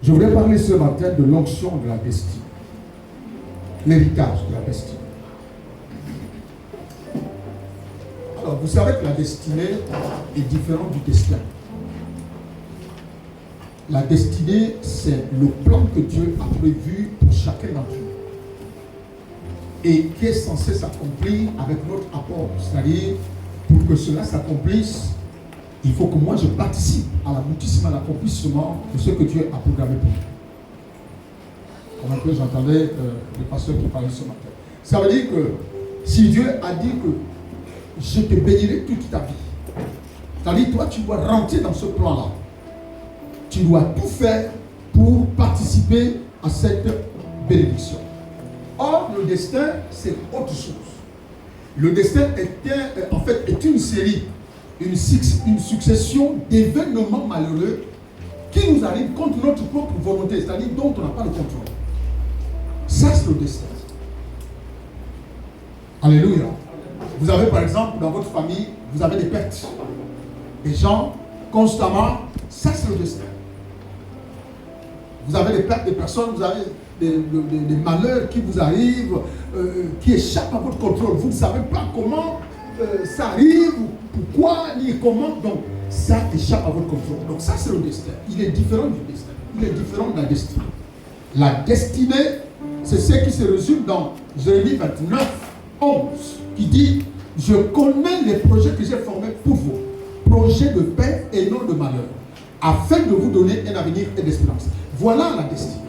Je voudrais parler ce matin de l'onction de la destinée. L'héritage de la destinée. Alors, vous savez que la destinée est différente du destin. La destinée, c'est le plan que Dieu a prévu pour chacun d'entre nous. Et qui est censé s'accomplir avec notre apport. C'est-à-dire, pour que cela s'accomplisse, il faut que moi je participe à l'aboutissement, à l'accomplissement de ce que Dieu a programmé pour nous. Comme un peu j'entendais le pasteur qui parlait ce matin. Ça veut dire que si Dieu a dit que je te bénirai toute ta vie, c'est-à-dire toi tu dois rentrer dans ce plan-là. Tu dois tout faire pour participer à cette bénédiction. Or, le destin, c'est autre chose. Le destin est une série, une succession d'événements malheureux qui nous arrivent contre notre propre volonté, c'est-à-dire dont on n'a pas le contrôle. Ça, c'est le destin. Alléluia. Vous avez par exemple, dans votre famille, vous avez des pertes. Des gens, constamment, ça c'est le destin. Vous avez des pertes de personnes, vous avez des malheurs qui vous arrivent, qui échappent à votre contrôle. Vous ne savez pas comment ça arrive, pourquoi, ni comment. Donc, ça échappe à votre contrôle. Donc, ça, c'est le destin. Il est différent du destin. Il est différent de la destinée. La destinée, c'est ce qui se résume dans Jérémie 29, 11, qui dit « Je connais les projets que j'ai formés pour vous, projets de paix et non de malheur, afin de vous donner un avenir et d'espérance. » Voilà la destinée.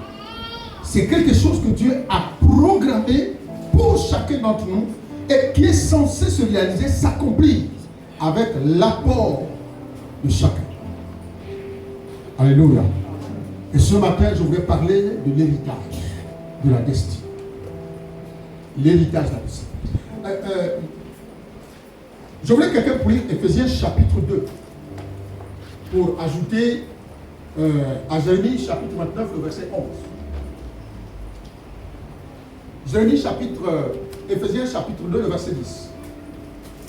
C'est quelque chose que Dieu a programmé pour chacun d'entre nous et qui est censé se réaliser, s'accomplir avec l'apport de chacun. Alléluia. Et ce matin, je voudrais parler de l'héritage de la destinée. L'héritage de la destinée. Je voudrais que quelqu'un pour lire Éphésiens chapitre 2 pour ajouter à Jérémie chapitre 29, le verset 11. Jérémie Éphésiens chapitre 2, le verset 10.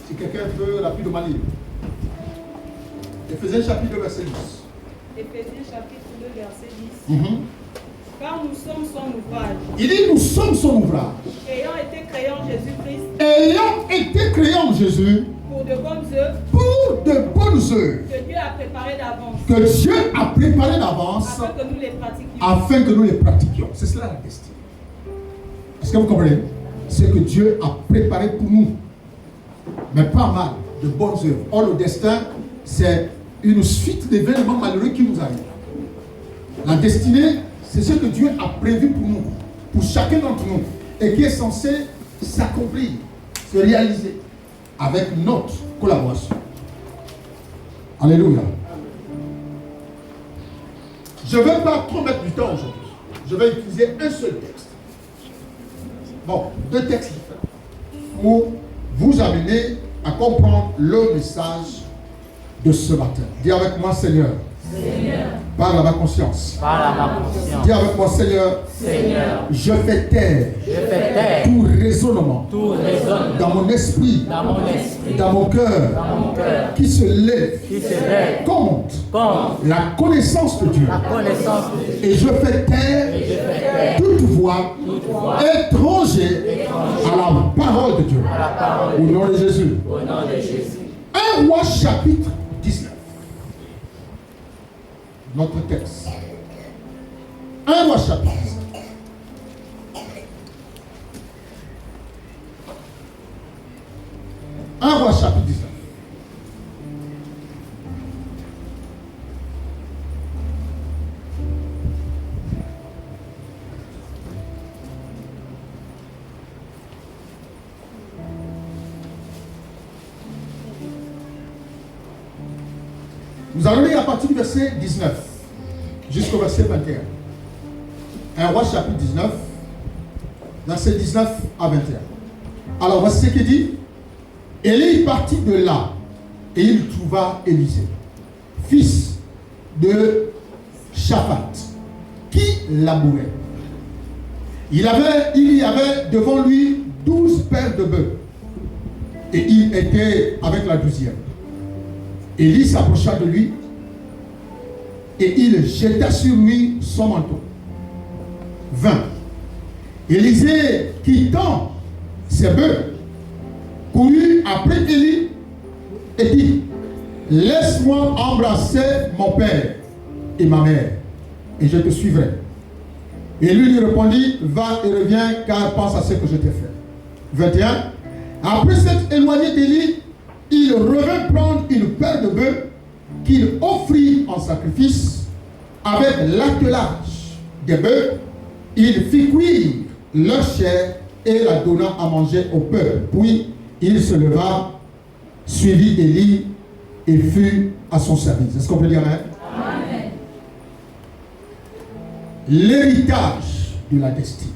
Si quelqu'un peut rapidement lire. Éphésiens chapitre 2, verset 10. Éphésiens chapitre 2, verset 10. Car nous sommes son ouvrage. Il dit nous sommes son ouvrage. Ayant été créés en Jésus-Christ. Ayant été créés en Jésus. Pour de bonnes œuvres. Pour de bonnes œuvres. Que Dieu a préparé d'avance. Que Dieu a préparé d'avance. Afin que nous les pratiquions. Afin que nous les pratiquions. C'est cela la destinée. Est-ce que vous comprenez? C'est que Dieu a préparé pour nous. Mais pas mal de bonnes œuvres. Or le destin, c'est une suite d'événements malheureux qui nous arrivent. La destinée, c'est ce que Dieu a prévu pour nous, pour chacun d'entre nous, et qui est censé s'accomplir, se réaliser, avec notre collaboration. Alléluia. Je ne vais pas trop mettre du temps aujourd'hui. Je vais utiliser un seul texte. Bon, deux textes différents, pour vous amener à comprendre le message de ce matin. Dis avec moi, Seigneur. Seigneur. Parle à ma conscience. Parle à ma conscience. Dis avec moi, Seigneur. Seigneur. Je fais taire. Je fais taire. Tout raisonnement. Tout raisonnement. Dans mon esprit. Dans mon esprit. Dans mon cœur. Dans mon cœur. Qui se lève. Qui se lève. Contre. Contre. La connaissance de Dieu. La connaissance de Dieu. Et je fais taire. Et je fais taire. Toute voix. Toute voix. Étranger. À la parole de Dieu. À la parole Au de Dieu. nom de Jésus. Au nom de Jésus. 1 Roi chapitre 19. Notre texte. 1 Roi chapitre 19. Un Roi chapitre 19. Nous allons lire à partir du verset 19 jusqu'au verset 21. 1 Roi chapitre 19, verset 19 à 21. Alors voici ce qu'il dit. Élie partit de là et il trouva Élisée, fils de Shaphat, qui labourait. Il y avait devant lui 12 paires de bœufs et il était avec la 12e. Élie s'approcha de lui et il jeta sur lui son manteau. 20. Élisée, quittant ses bœufs, courut après Élie et dit, laisse-moi embrasser mon père et ma mère, et je te suivrai. Et lui répondit, va et reviens, car pense à ce que je t'ai fait. 21. Après s'être éloigné d'Élie, il revint prendre une paire de bœufs qu'il offrit en sacrifice. Avec l'attelage des bœufs, il fit cuire leur chair et la donna à manger au peuple. Puis il se leva, suivit Élie et fut à son service. Est-ce qu'on peut dire amen? Amen. L'héritage de la destinée.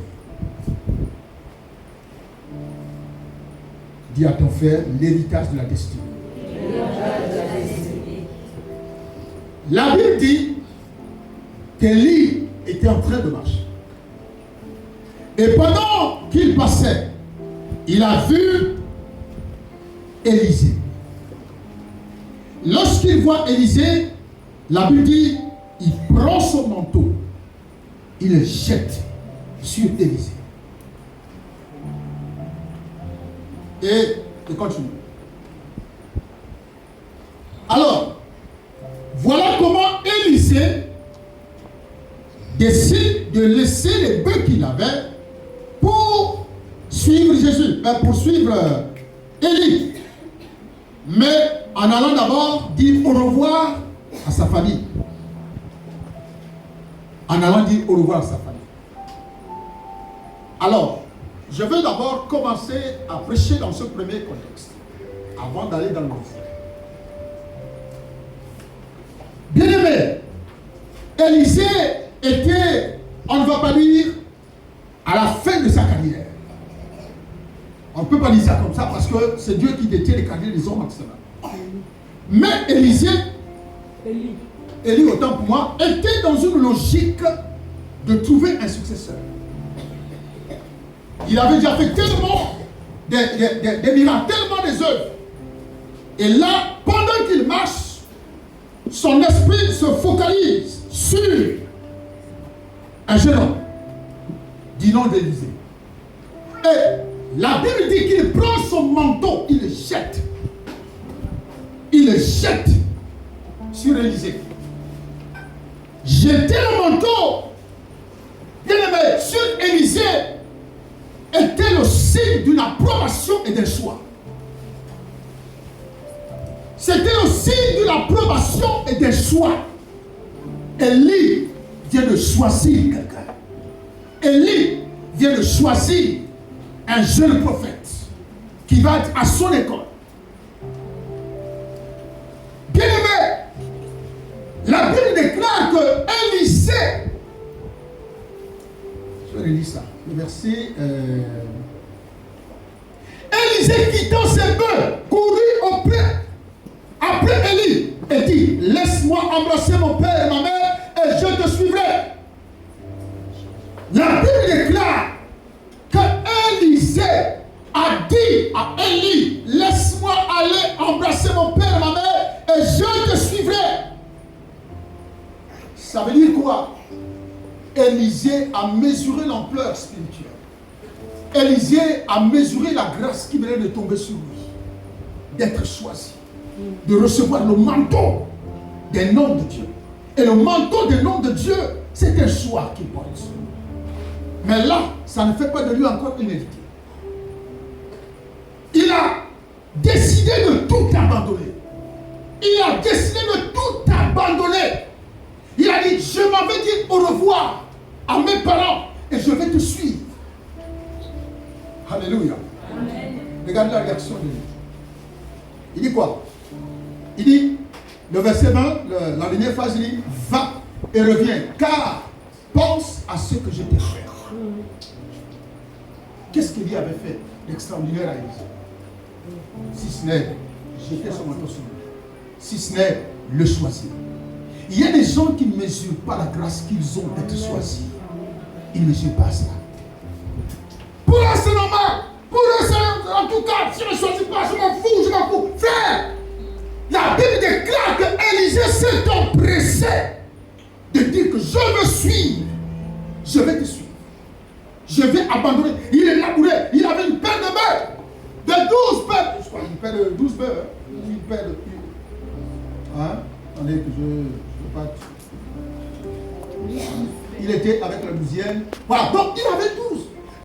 Dis à ton frère, l'héritage de la destinée. La Bible dit qu'Élie était en train de marcher. Et pendant qu'il passait, il a vu Élisée. Lorsqu'il voit Élisée, la Bible dit, il prend son manteau, il le jette sur Élisée. Et continue. Alors, voilà comment Élisée décide de laisser les bœufs qu'il avait pour suivre Jésus, pour suivre Élie. Mais en allant d'abord dire au revoir à sa famille. En allant dire au revoir à sa famille. Alors, je veux d'abord commencer à prêcher dans ce premier contexte, avant d'aller dans le deuxième. Bien-aimé, Élisée était, on ne va pas dire, à la fin de sa carrière. On ne peut pas dire ça comme ça parce que c'est Dieu qui détient les carrières des hommes maximum. Mais Élisée, Élie autant pour moi, était dans une logique de trouver un successeur. Il avait déjà fait tellement des miracles, tellement des œuvres. Et là, pendant qu'il marche, son esprit se focalise sur un jeune homme du nom d'Élisée. Et la Bible dit qu'il prend son manteau, il le jette. Il le jette sur Élisée. Jeter le manteau, bien aimé, sur Élisée était le signe d'une approbation et d'un choix. C'était le signe d'une approbation et d'un choix. Élie vient de choisir quelqu'un. Élie vient de choisir un jeune prophète qui va être à son école. Bien aimé, la Bible déclare que Élisée, je vais relire ça, le verset. Élisée quittant ses bœufs, courut après Élie et dit, laisse-moi embrasser mon père et ma mère et je te suivrai. La Bible déclare que Élisée a dit à Élie, laisse-moi aller embrasser mon père et ma mère et je te suivrai. Ça veut dire quoi? Élisée a mesuré l'ampleur spirituelle. Élisée a mesuré la grâce qui venait de tomber sur lui, d'être choisi, de recevoir le manteau des noms de Dieu. Et le manteau des noms de Dieu, c'est un choix qu'il porte. Mais là, ça ne fait pas de lui encore une héritier. Il a décidé de tout abandonner. Il a décidé de tout abandonner. Il a dit, je m'en vais dire au revoir à mes parents et je vais te suivre. Alléluia. Amen. Regardez la réaction de lui. Il dit quoi? Il dit, le verset 20, la dernière phrase, il dit, va et reviens, car pense à ce que je t'ai fait. Qu'est-ce qu'il avait fait d'extraordinaire à Élisée? Si ce n'est jeter son manteau sur lui, si ce n'est le choisir. Il y a des gens qui ne mesurent pas la grâce qu'ils ont d'être choisis. Ils ne mesurent pas cela. Pour eux, c'est normal. Pour eux, c'est en tout cas, si je ne choisis pas, je m'en fous. Frère, la Bible déclare que Élisée s'est empressé de dire que je veux suivre, je vais te suivre. Je vais abandonner. Il est labouré. Il avait une paire de bœufs. De 12 bœufs. Je crois une paire de 12 bœufs. Hein? Une paire de... Hein? Attendez que je ne veux pas... Il était avec la 12e. Voilà. Donc il avait 12.